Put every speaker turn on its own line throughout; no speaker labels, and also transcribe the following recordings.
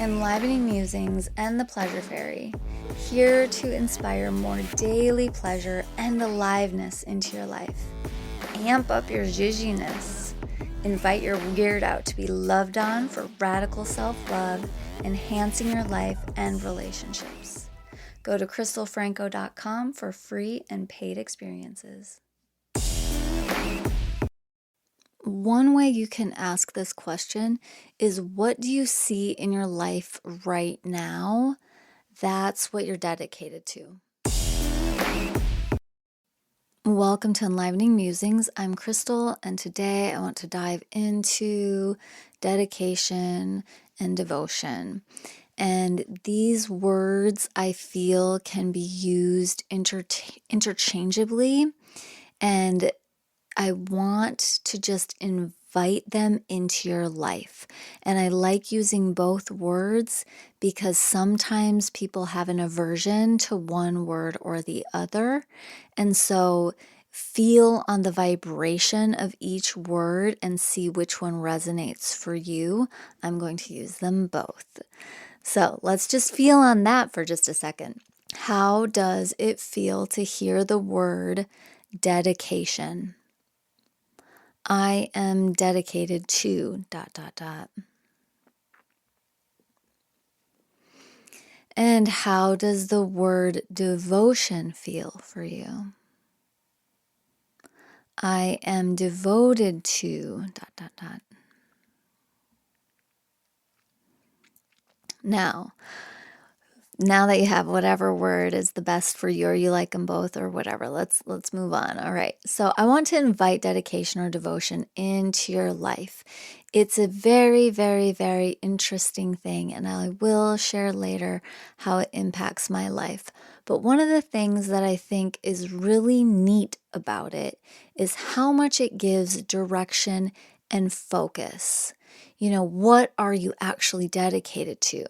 Enlivening Musings and the Pleasure Fairy, here to inspire more daily pleasure and aliveness into your life. Amp up your zhuzhiness. Invite your weird out to be loved on for radical self-love, enhancing your life and relationships. Go to crystalfranco.com for free and paid experiences. One way you can ask this question is, what do you see in your life right now? That's what you're dedicated to. Welcome to Enlivening Musings. I'm Crystal, and today I want to dive into dedication and devotion. And these words, I feel, can be used interchangeably, and I want to just invite them into your life. And I like using both words because sometimes people have an aversion to one word or the other. And so feel on the vibration of each word and see which one resonates for you. I'm going to use them both. So let's just feel on that for just a second. How does it feel to hear the word dedication? I am dedicated to ... And how does the word devotion feel for you? I am devoted to ... Now that you have whatever word is the best for you, or you like them both, or whatever, let's move on. All right. So I want to invite dedication or devotion into your life. It's a very, very, very interesting thing, and I will share later how it impacts my life. But one of the things that I think is really neat about it is how much it gives direction and focus. You know, what are you actually dedicated to?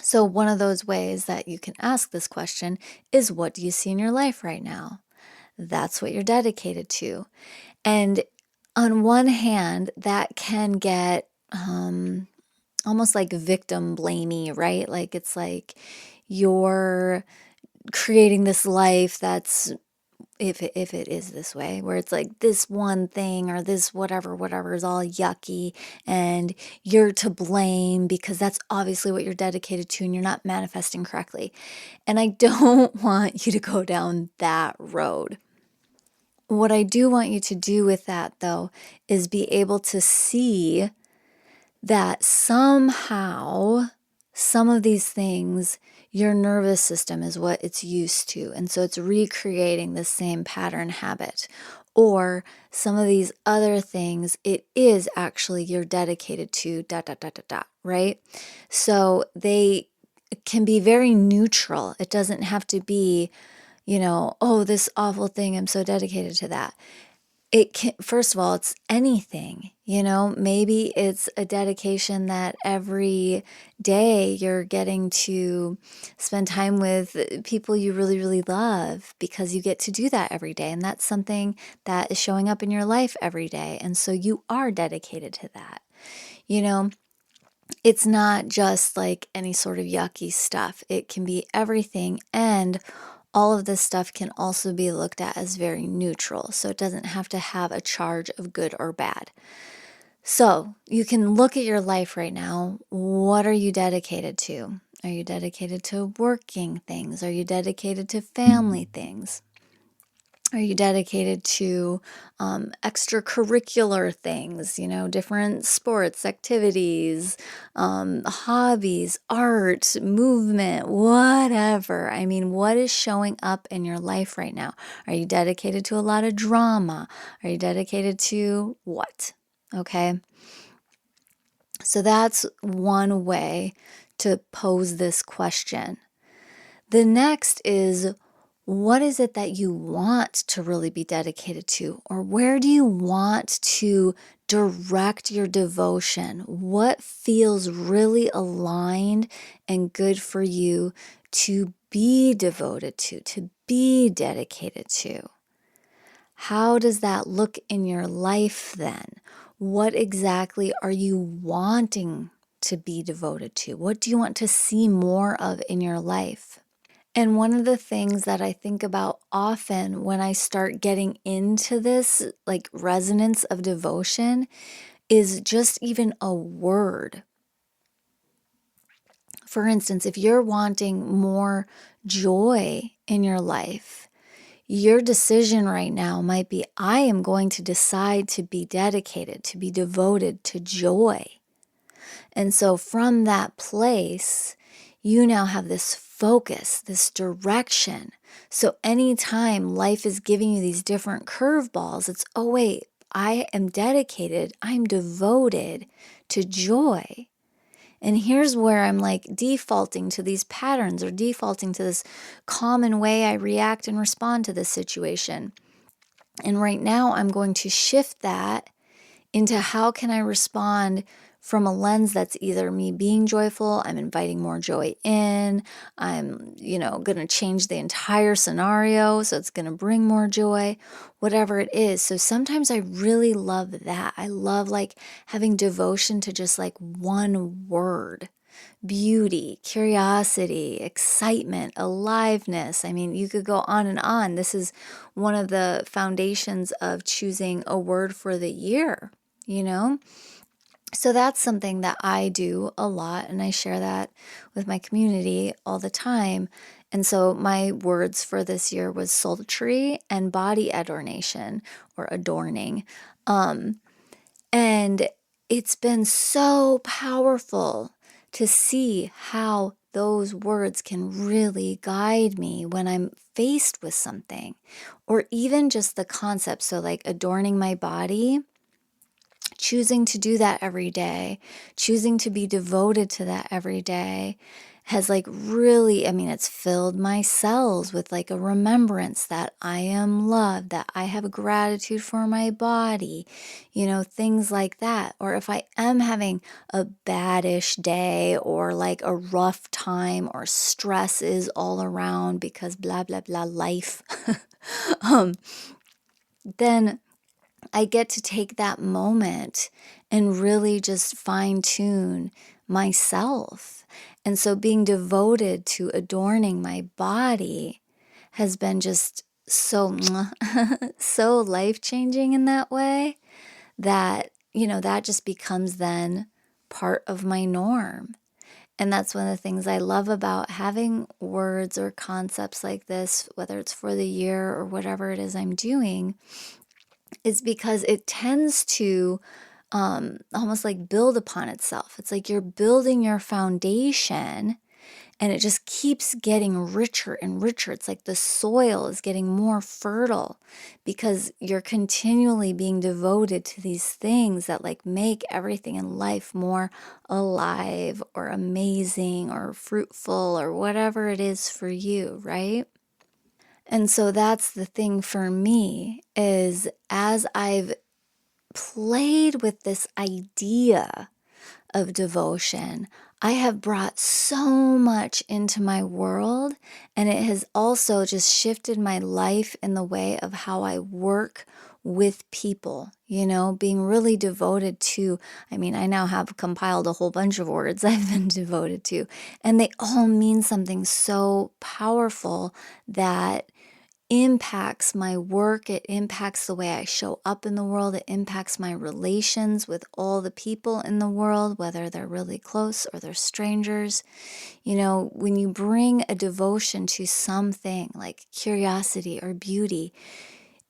So one of those ways that you can ask this question is, what do you see in your life right now? That's what you're dedicated to. And on one hand, that can get almost like victim blamey, right? Like it's like you're creating this life that's, if it is this way, where it's like this one thing or this whatever is all yucky and you're to blame because that's obviously what you're dedicated to and you're not manifesting correctly. And I don't want you to go down that road. What I do want you to do with that, though, is be able to see that somehow some of these things, your nervous system is what it's used to. And so it's recreating the same pattern habit. Or some of these other things, it is actually you're dedicated to ... right? So they can be very neutral. It doesn't have to be, oh, this awful thing, I'm so dedicated to that. It can, first of all, it's anything, maybe it's a dedication that every day you're getting to spend time with people you really, really love because you get to do that every day. And that's something that is showing up in your life every day. And so you are dedicated to that. It's not just like any sort of yucky stuff. It can be everything. And all of this stuff can also be looked at as very neutral. So it doesn't have to have a charge of good or bad. So you can look at your life right now. What are you dedicated to? Are you dedicated to working things? Are you dedicated to family things? Are you dedicated to extracurricular things, different sports, activities, hobbies, art, movement, whatever? I mean, what is showing up in your life right now? Are you dedicated to a lot of drama? Are you dedicated to what? Okay. So that's one way to pose this question. The next is, what is it that you want to really be dedicated to? Or where do you want to direct your devotion? What feels really aligned and good for you to be devoted to be dedicated to? How does that look in your life then? What exactly are you wanting to be devoted to? What do you want to see more of in your life? And one of the things that I think about often when I start getting into this like resonance of devotion is just even a word. For instance, if you're wanting more joy in your life, your decision right now might be, I am going to decide to be dedicated, to be devoted to joy. And so from that place, you now have this focus, this direction. So anytime life is giving you these different curveballs, it's, oh, wait, I am dedicated, I'm devoted to joy. And here's where I'm like defaulting to these patterns or defaulting to this common way I react and respond to this situation. And right now I'm going to shift that into how can I respond from a lens that's either me being joyful, I'm inviting more joy in, I'm, going to change the entire scenario, so it's going to bring more joy, whatever it is. So sometimes I really love that. I love like having devotion to just like one word. Beauty, curiosity, excitement, aliveness. I mean, you could go on and on. This is one of the foundations of choosing a word for the year, So that's something that I do a lot, and I share that with my community all the time. And so my words for this year was sultry and body adornation or adorning. And it's been so powerful to see how those words can really guide me when I'm faced with something, or even just the concept. So like adorning my body, choosing to do that every day, choosing to be devoted to that every day has like really, it's filled my cells with like a remembrance that I am loved, that I have gratitude for my body, things like that. Or if I am having a baddish day or like a rough time or stress is all around because blah, blah, blah, life, then I get to take that moment and really just fine tune myself. And so being devoted to adorning my body has been just so, so life-changing in that way that, that just becomes then part of my norm. And that's one of the things I love about having words or concepts like this, whether it's for the year or whatever it is I'm doing, is because it tends to almost like build upon itself. It's like you're building your foundation and it just keeps getting richer and richer. It's like the soil is getting more fertile because you're continually being devoted to these things that like make everything in life more alive or amazing or fruitful or whatever it is for you, right? And so that's the thing for me is as I've played with this idea of devotion, I have brought so much into my world, and it has also just shifted my life in the way of how I work with people, being really devoted to, I now have compiled a whole bunch of words I've been devoted to, and they all mean something so powerful that impacts my work, it impacts the way I show up in the world, it impacts my relations with all the people in the world, whether they're really close or they're strangers. When you bring a devotion to something like curiosity or beauty,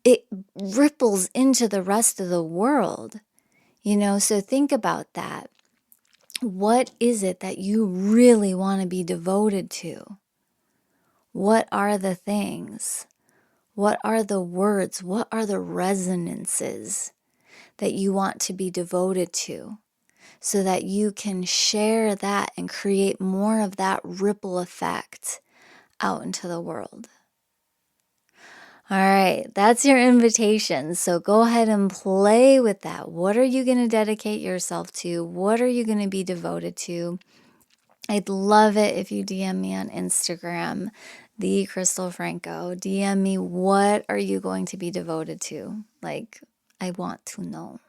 it ripples into the rest of the world. So think about that. What is it that you really want to be devoted to? What are the things? What are the words? What are the resonances that you want to be devoted to so that you can share that and create more of that ripple effect out into the world? All right, that's your invitation. So go ahead and play with that. What are you going to dedicate yourself to? What are you going to be devoted to? I'd love it if you DM me on Instagram, the Crystal Franco. DM me, what are you going to be devoted to? Like, I want to know.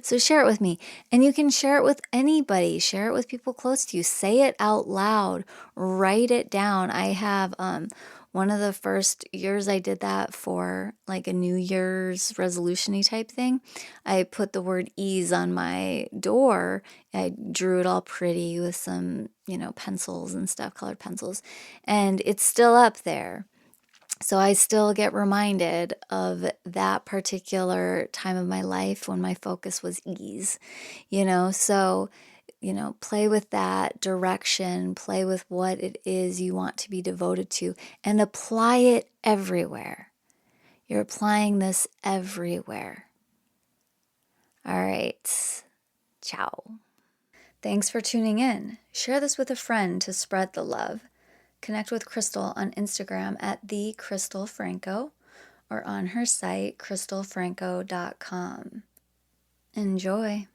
So share it with me. And you can share it with anybody. Share it with people close to you. Say it out loud. Write it down. I have one of the first years I did that for like a New Year's resolution-y type thing. I put the word ease on my door. I drew it all pretty with some, pencils and stuff, colored pencils. And it's still up there. So I still get reminded of that particular time of my life when my focus was ease, so, play with that direction, play with what it is you want to be devoted to, and apply it everywhere. You're applying this everywhere. All right. Ciao. Thanks for tuning in. Share this with a friend to spread the love. Connect with Crystal on Instagram at @thecrystalfranco or on her site, crystalfranco.com. Enjoy.